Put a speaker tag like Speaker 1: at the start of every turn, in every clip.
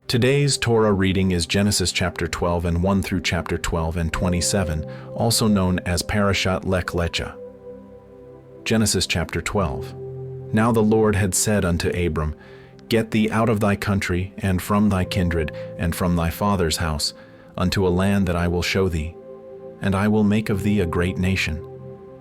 Speaker 1: Today's Torah reading is Genesis chapter 12 and 1 through chapter 12 and 27, also known as Parashat Lech-Lecha. Genesis chapter 12. Now the Lord had said unto Abram, Get thee out of thy country, and from thy kindred, and from thy father's house, unto a land that I will show thee. And I will make of thee a great nation,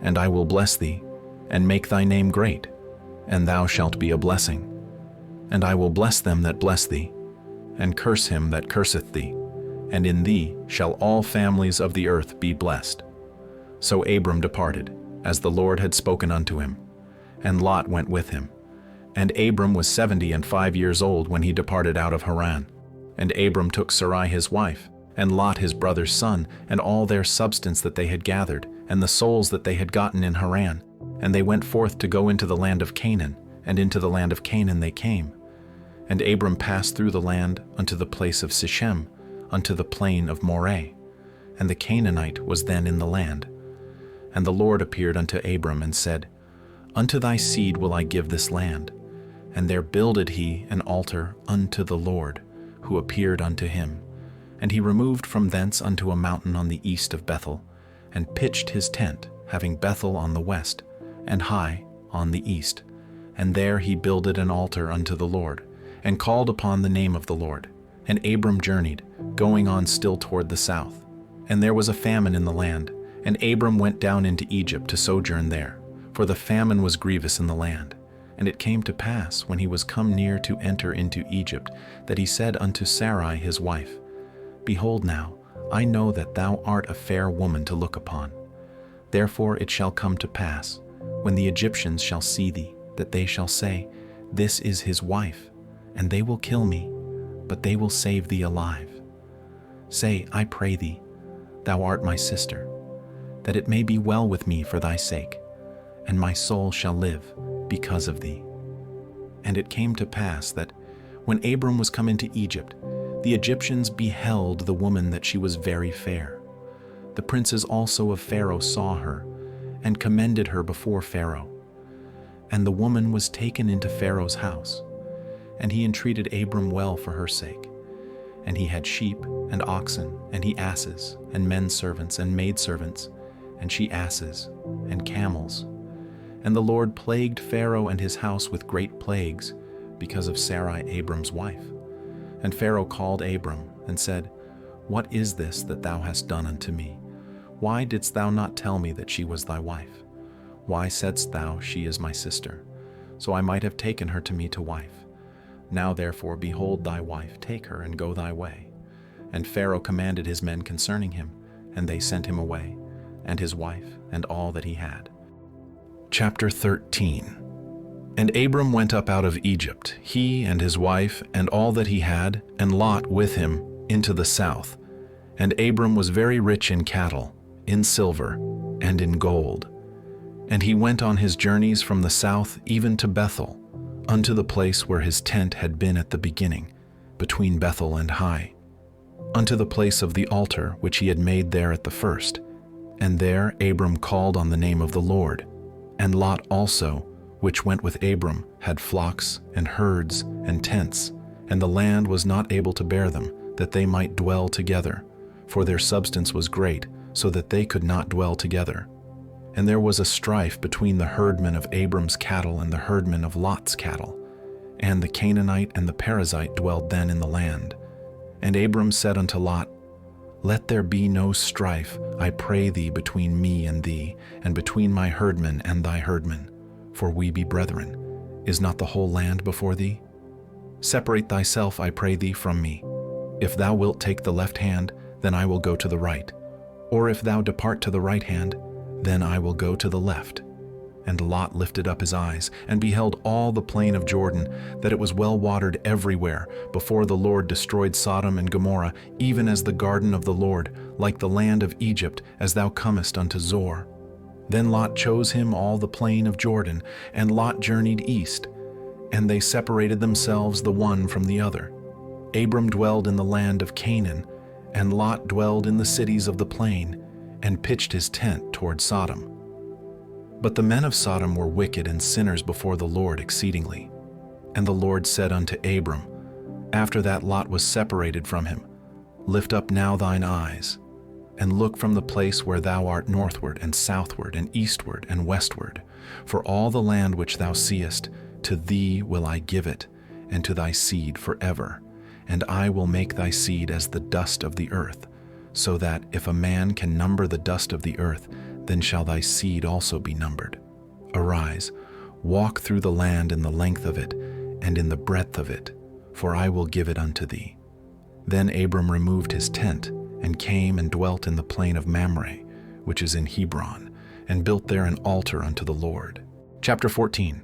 Speaker 1: and I will bless thee, and make thy name great, and thou shalt be a blessing. And I will bless them that bless thee, and curse him that curseth thee, and in thee shall all families of the earth be blessed. So Abram departed, as the Lord had spoken unto him, and Lot went with him. And Abram was 75 years old when he departed out of Haran. And Abram took Sarai his wife, and Lot his brother's son, and all their substance that they had gathered, and the souls that they had gotten in Haran. And they went forth to go into the land of Canaan, and into the land of Canaan they came. And Abram passed through the land unto the place of Sichem, unto the plain of Moreh. And the Canaanite was then in the land. And the Lord appeared unto Abram, and said, Unto thy seed will I give this land. And there builded he an altar unto the Lord, who appeared unto him. And he removed from thence unto a mountain on the east of Bethel, and pitched his tent, having Bethel on the west, and Hai on the east. And there he builded an altar unto the Lord, and called upon the name of the Lord. And Abram journeyed, going on still toward the south. And there was a famine in the land, and Abram went down into Egypt to sojourn there, for the famine was grievous in the land. And it came to pass, when he was come near to enter into Egypt, that he said unto Sarai his wife, Behold now, I know that thou art a fair woman to look upon. Therefore it shall come to pass, when the Egyptians shall see thee, that they shall say, This is his wife, and they will kill me, but they will save thee alive. Say, I pray thee, thou art my sister, that it may be well with me for thy sake, and my soul shall live because of thee. And it came to pass that, when Abram was come into Egypt, the Egyptians beheld the woman that she was very fair. The princes also of Pharaoh saw her, and commended her before Pharaoh. And the woman was taken into Pharaoh's house, and he entreated Abram well for her sake. And he had sheep, and oxen, and he asses, and men servants, and maidservants, and she asses, and camels. And the Lord plagued Pharaoh and his house with great plagues, because of Sarai Abram's wife. And Pharaoh called Abram, and said, What is this that thou hast done unto me? Why didst thou not tell me that she was thy wife? Why saidst thou, She is my sister? So I might have taken her to me to wife. Now therefore, behold thy wife, take her, and go thy way. And Pharaoh commanded his men concerning him, and they sent him away, and his wife, and all that he had. Chapter 13. And Abram went up out of Egypt, he and his wife, and all that he had, and Lot with him, into the south. And Abram was very rich in cattle, in silver, and in gold. And he went on his journeys from the south even to Bethel, unto the place where his tent had been at the beginning, between Bethel and Hai, unto the place of the altar which he had made there at the first. And there Abram called on the name of the Lord. And Lot also, which went with Abram, had flocks and herds and tents, and the land was not able to bear them, that they might dwell together, for their substance was great, so that they could not dwell together. And there was a strife between the herdmen of Abram's cattle and the herdmen of Lot's cattle. And the Canaanite and the Perizzite dwelled then in the land. And Abram said unto Lot, Let there be no strife, I pray thee, between me and thee, and between my herdmen and thy herdmen, for we be brethren. Is not the whole land before thee? Separate thyself, I pray thee, from me. If thou wilt take the left hand, then I will go to the right. Or if thou depart to the right hand, then I will go to the left. And Lot lifted up his eyes, and beheld all the plain of Jordan, that it was well watered everywhere, before the Lord destroyed Sodom and Gomorrah, even as the garden of the Lord, like the land of Egypt, as thou comest unto Zor. Then Lot chose him all the plain of Jordan, and Lot journeyed east, and they separated themselves the one from the other. Abram dwelled in the land of Canaan, and Lot dwelled in the cities of the plain, and pitched his tent toward Sodom. But the men of Sodom were wicked and sinners before the Lord exceedingly. And the Lord said unto Abram, After that Lot was separated from him, lift up now thine eyes, and look from the place where thou art northward and southward and eastward and westward. For all the land which thou seest, to thee will I give it, and to thy seed forever. And I will make thy seed as the dust of the earth, so that if a man can number the dust of the earth, then shall thy seed also be numbered. Arise, walk through the land in the length of it, and in the breadth of it, for I will give it unto thee. Then Abram removed his tent, and came and dwelt in the plain of Mamre, which is in Hebron, and built there an altar unto the Lord. Chapter 14.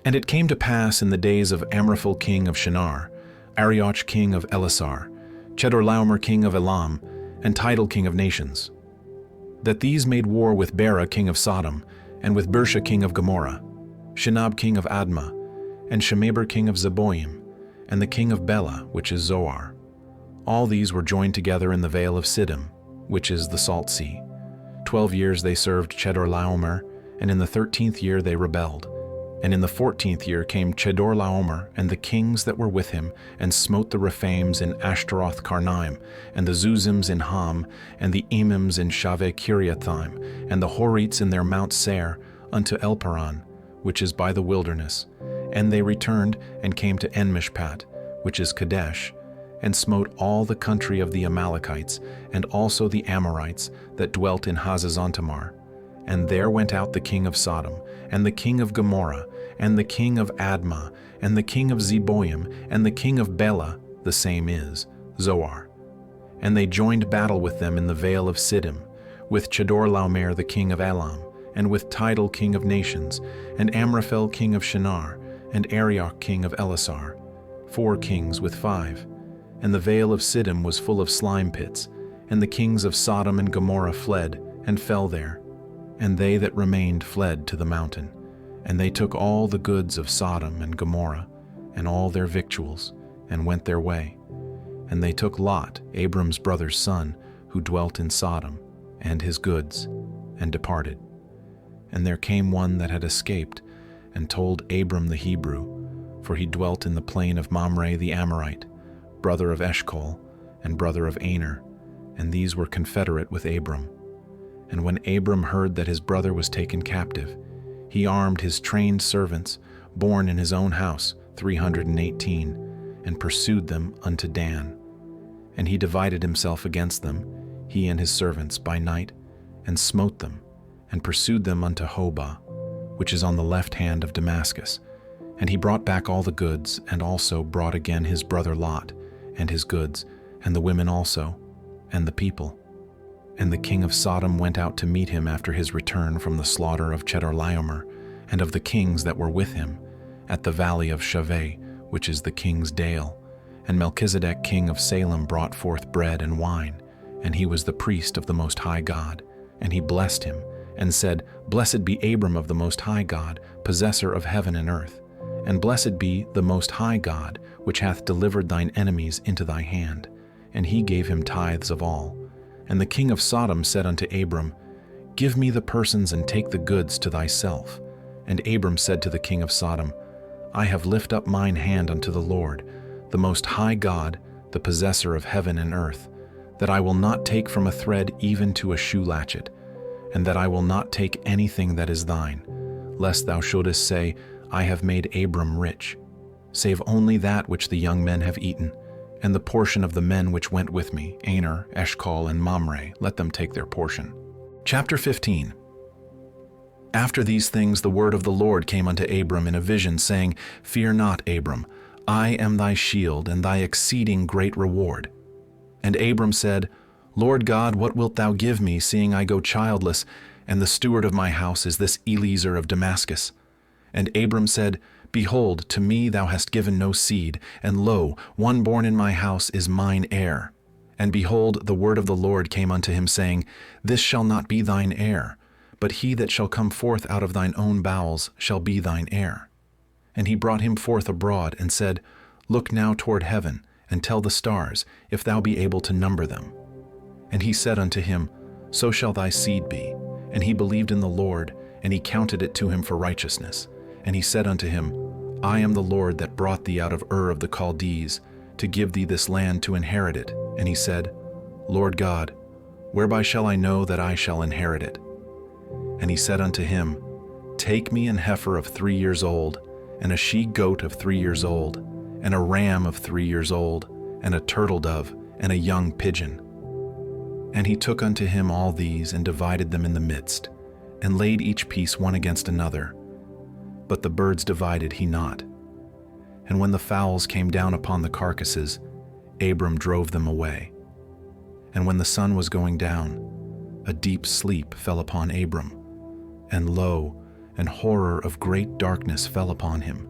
Speaker 1: And it came to pass in the days of Amraphel king of Shinar, Arioch king of Elasar, Chedorlaomer king of Elam, and Tidal king of nations, that these made war with Bera king of Sodom, and with Bersha king of Gomorrah, Shinab king of Admah, and Shemeber king of Zeboim, and the king of Bela, which is Zoar. All these were joined together in the vale of Siddim, which is the salt sea. 12 years they served Chedorlaomer, and in the 13th year they rebelled. And in the 14th year came Chedorlaomer and the kings that were with him, and smote the Rephaims in Ashtaroth Karnaim, and the Zuzims in Ham, and the Emims in Shaveh Kiriathaim, and the Horites in their Mount Seir, unto Elparan, which is by the wilderness. And they returned and came to Enmishpat, which is Kadesh, and smote all the country of the Amalekites, and also the Amorites that dwelt in Hazazontamar. And there went out the king of Sodom, and the king of Gomorrah, and the king of Admah, and the king of Zeboim, and the king of Bela, the same is, Zoar. And they joined battle with them in the vale of Siddim, with Chedorlaomer the king of Elam, and with Tidal king of nations, and Amraphel king of Shinar, and Arioch king of Elasar, 4 kings with 5. And the vale of Siddim was full of slime pits, and the kings of Sodom and Gomorrah fled, and fell there. And they that remained fled to the mountain. And they took all the goods of Sodom and Gomorrah, and all their victuals, and went their way. And they took Lot, Abram's brother's son, who dwelt in Sodom, and his goods, and departed. And there came one that had escaped, and told Abram the Hebrew, for he dwelt in the plain of Mamre the Amorite, brother of Eshcol, and brother of Aner, and these were confederate with Abram. And when Abram heard that his brother was taken captive, he armed his trained servants, born in his own house, 318, and pursued them unto Dan. And he divided himself against them, he and his servants, by night, and smote them, and pursued them unto Hobah, which is on the left hand of Damascus. And he brought back all the goods, and also brought again his brother Lot, and his goods, and the women also, and the people. And the king of Sodom went out to meet him after his return from the slaughter of Chedorlaomer, and of the kings that were with him, at the valley of Shaveh, which is the king's dale. And Melchizedek king of Salem brought forth bread and wine, and he was the priest of the Most High God. And he blessed him, and said, Blessed be Abram of the Most High God, possessor of heaven and earth. And blessed be the Most High God, which hath delivered thine enemies into thy hand. And he gave him tithes of all. And the king of Sodom said unto Abram, Give me the persons and take the goods to thyself. And Abram said to the king of Sodom, I have lifted up mine hand unto the Lord, the Most High God, the possessor of heaven and earth, that I will not take from a thread even to a shoe latchet, and that I will not take anything that is thine, lest thou shouldest say, I have made Abram rich, save only that which the young men have eaten, and the portion of the men which went with me, Aner, Eshcol, and Mamre, let them take their portion. Chapter 15. After these things the word of the Lord came unto Abram in a vision, saying, Fear not, Abram, I am thy shield and thy exceeding great reward. And Abram said, Lord God, what wilt thou give me, seeing I go childless, and the steward of my house is this Eliezer of Damascus? And Abram said, Behold, to me thou hast given no seed, and lo, one born in my house is mine heir. And behold, the word of the Lord came unto him, saying, This shall not be thine heir, but he that shall come forth out of thine own bowels shall be thine heir. And he brought him forth abroad, and said, Look now toward heaven, and tell the stars, if thou be able to number them. And he said unto him, So shall thy seed be. And he believed in the Lord, and he counted it to him for righteousness. And he said unto him, I am the Lord that brought thee out of Ur of the Chaldees, to give thee this land to inherit it. And he said, Lord God, whereby shall I know that I shall inherit it? And he said unto him, Take me an heifer of 3 years old, and a she-goat of 3 years old, and a ram of 3 years old, and a turtle-dove, and a young pigeon. And he took unto him all these, and divided them in the midst, and laid each piece one against another. But the birds divided he not. And when the fowls came down upon the carcasses, Abram drove them away. And when the sun was going down, a deep sleep fell upon Abram, and lo, an horror of great darkness fell upon him.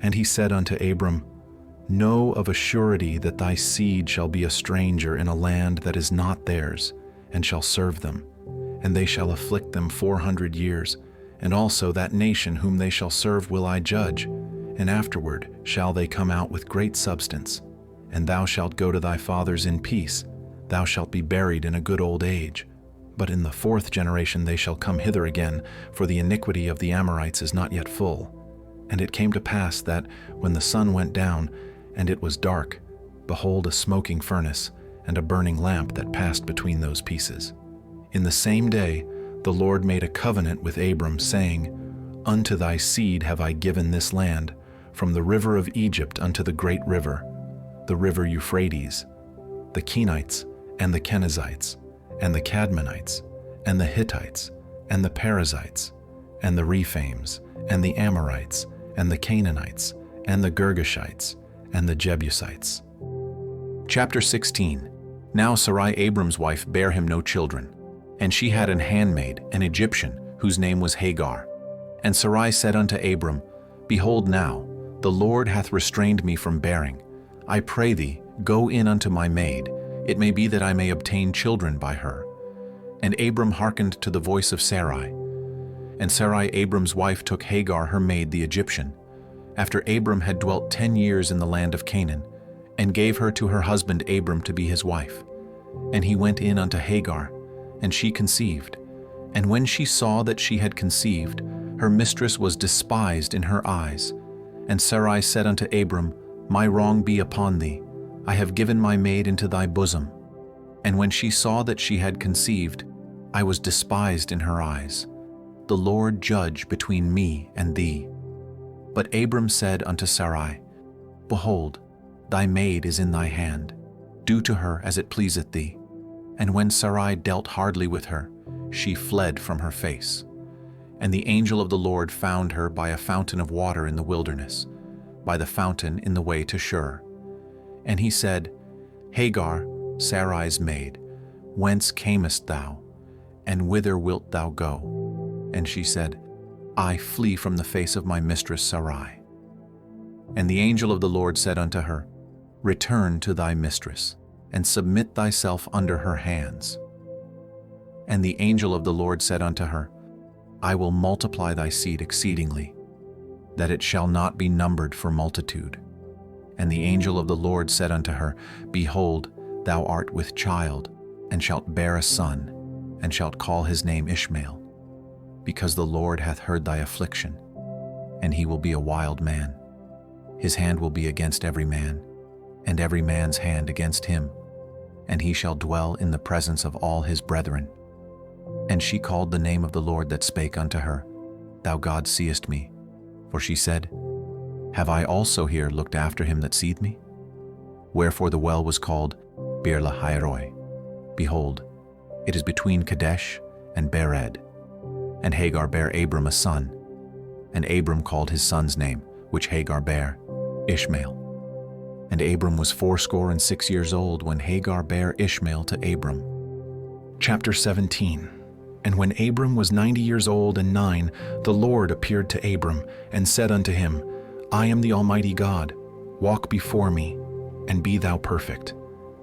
Speaker 1: And he said unto Abram, Know of a surety that thy seed shall be a stranger in a land that is not theirs, and shall serve them, and they shall afflict them 400 years, and also that nation whom they shall serve will I judge, and afterward shall they come out with great substance. And thou shalt go to thy fathers in peace, thou shalt be buried in a good old age. But in the 4th generation they shall come hither again, for the iniquity of the Amorites is not yet full. And it came to pass that, when the sun went down, and it was dark, behold, a smoking furnace, and a burning lamp that passed between those pieces. In the same day the Lord made a covenant with Abram, saying, Unto thy seed have I given this land, from the river of Egypt unto the great river, the river Euphrates, the Kenites, and the Kenizzites, and the Cadmonites, and the Hittites, and the Perizzites, and the Rephaims, and the Amorites, and the Canaanites, and the Girgashites, and the Jebusites. Chapter 16. Now Sarai Abram's wife bare him no children, and she had an handmaid, an Egyptian, whose name was Hagar. And Sarai said unto Abram, Behold now, the Lord hath restrained me from bearing. I pray thee, go in unto my maid, it may be that I may obtain children by her. And Abram hearkened to the voice of Sarai. And Sarai Abram's wife took Hagar her maid the Egyptian, after Abram had dwelt 10 years in the land of Canaan, and gave her to her husband Abram to be his wife. And he went in unto Hagar, and she conceived. And when she saw that she had conceived, her mistress was despised in her eyes. And Sarai said unto Abram, My wrong be upon thee, I have given my maid into thy bosom. And when she saw that she had conceived, I was despised in her eyes. The Lord judge between me and thee. But Abram said unto Sarai, Behold, thy maid is in thy hand. Do to her as it pleaseth thee. And when Sarai dealt hardly with her, she fled from her face. And the angel of the Lord found her by a fountain of water in the wilderness, by the fountain in the way to Shur. And he said, Hagar, Sarai's maid, whence camest thou, and whither wilt thou go? And she said, I flee from the face of my mistress Sarai. And the angel of the Lord said unto her, Return to thy mistress, and submit thyself under her hands. And the angel of the Lord said unto her, I will multiply thy seed exceedingly, that it shall not be numbered for multitude. And the angel of the Lord said unto her, Behold, thou art with child, and shalt bear a son, and shalt call his name Ishmael, because the Lord hath heard thy affliction, and he will be a wild man. His hand will be against every man, and every man's hand against him, and he shall dwell in the presence of all his brethren. And she called the name of the Lord that spake unto her, Thou God seest me. For she said, Have I also here looked after him that seeth me? Wherefore the well was called Beer Lahairoi. Behold, it is between Kadesh and Bered. And Hagar bare Abram a son, and Abram called his son's name, which Hagar bare, Ishmael. And Abram was 86 years old when Hagar bare Ishmael to Abram. Chapter 17. And when Abram was 90 years old and 9, the Lord appeared to Abram, and said unto him, I am the Almighty God, walk before me, and be thou perfect.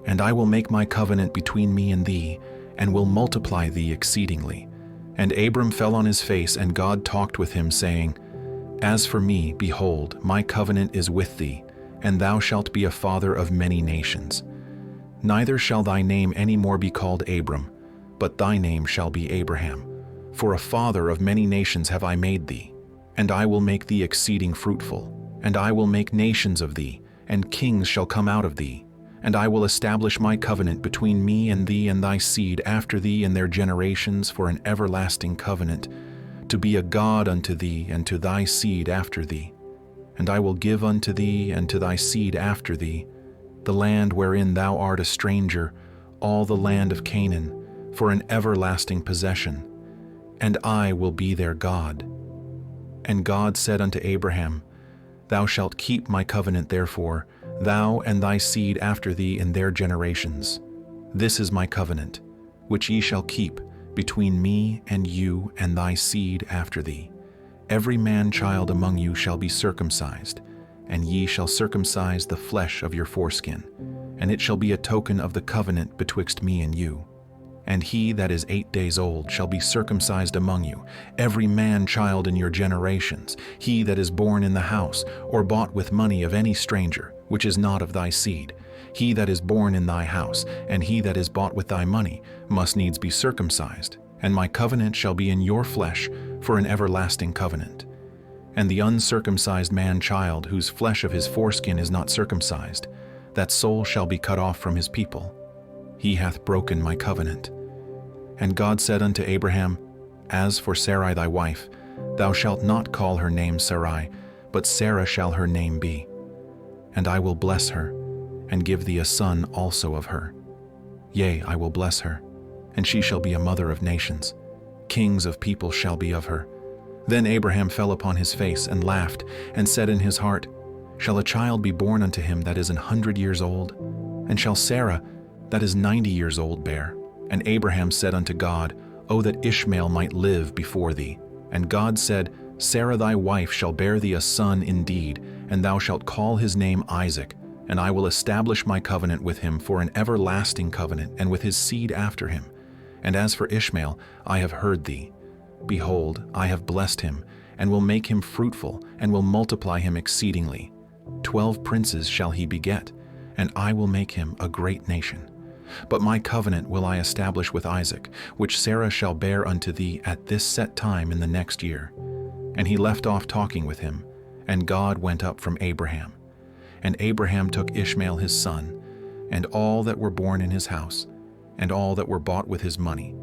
Speaker 1: And I will make my covenant between me and thee, and will multiply thee exceedingly. And Abram fell on his face, and God talked with him, saying, As for me, behold, my covenant is with thee, and thou shalt be a father of many nations. Neither shall thy name any more be called Abram, but thy name shall be Abraham. For a father of many nations have I made thee, and I will make thee exceeding fruitful. And I will make nations of thee, and kings shall come out of thee. And I will establish my covenant between me and thee and thy seed after thee in their generations for an everlasting covenant, to be a God unto thee and to thy seed after thee. And I will give unto thee and to thy seed after thee the land wherein thou art a stranger, all the land of Canaan, for an everlasting possession, and I will be their God. And God said unto Abraham, Thou shalt keep my covenant therefore, thou and thy seed after thee in their generations. This is my covenant, which ye shall keep between me and you and thy seed after thee. Every man-child among you shall be circumcised, and ye shall circumcise the flesh of your foreskin, and it shall be a token of the covenant betwixt me and you. And he that is 8 days old shall be circumcised among you, every man-child in your generations, he that is born in the house, or bought with money of any stranger, which is not of thy seed. He that is born in thy house, and he that is bought with thy money, must needs be circumcised, and my covenant shall be in your flesh for an everlasting covenant. And the uncircumcised man-child, whose flesh of his foreskin is not circumcised, that soul shall be cut off from his people. He hath broken my covenant. And God said unto Abraham, As for Sarai thy wife, thou shalt not call her name Sarai, but Sarah shall her name be. And I will bless her, and give thee a son also of her. Yea, I will bless her, and she shall be a mother of nations. Kings of people shall be of her. Then Abraham fell upon his face and laughed, and said in his heart, Shall a child be born unto him that is 100 years old? And shall Sarah, that is 90 years old, bear? And Abraham said unto God, O that Ishmael might live before thee. And God said, Sarah thy wife shall bear thee a son indeed, and thou shalt call his name Isaac. And I will establish my covenant with him for an everlasting covenant, and with his seed after him. And as for Ishmael, I have heard thee. Behold, I have blessed him, and will make him fruitful, and will multiply him exceedingly. 12 princes shall he beget, and I will make him a great nation. But my covenant will I establish with Isaac, which Sarah shall bear unto thee at this set time in the next year. And he left off talking with him, and God went up from Abraham. And Abraham took Ishmael his son, and all that were born in his house, and all that were bought with his money,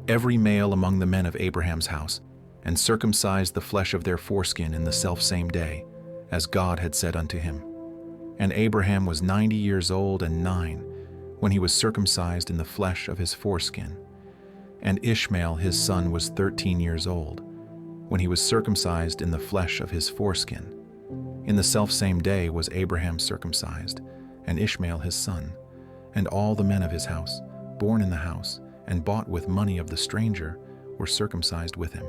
Speaker 1: every male among the men of Abraham's house, and circumcised the flesh of their foreskin in the selfsame day, as God had said unto him. And Abraham was 90 years old and 9, when he was circumcised in the flesh of his foreskin. And Ishmael his son was 13 years old, when he was circumcised in the flesh of his foreskin. In the selfsame day was Abraham circumcised, and Ishmael his son, and all the men of his house, born in the house, and bought with money of the stranger, were circumcised with him.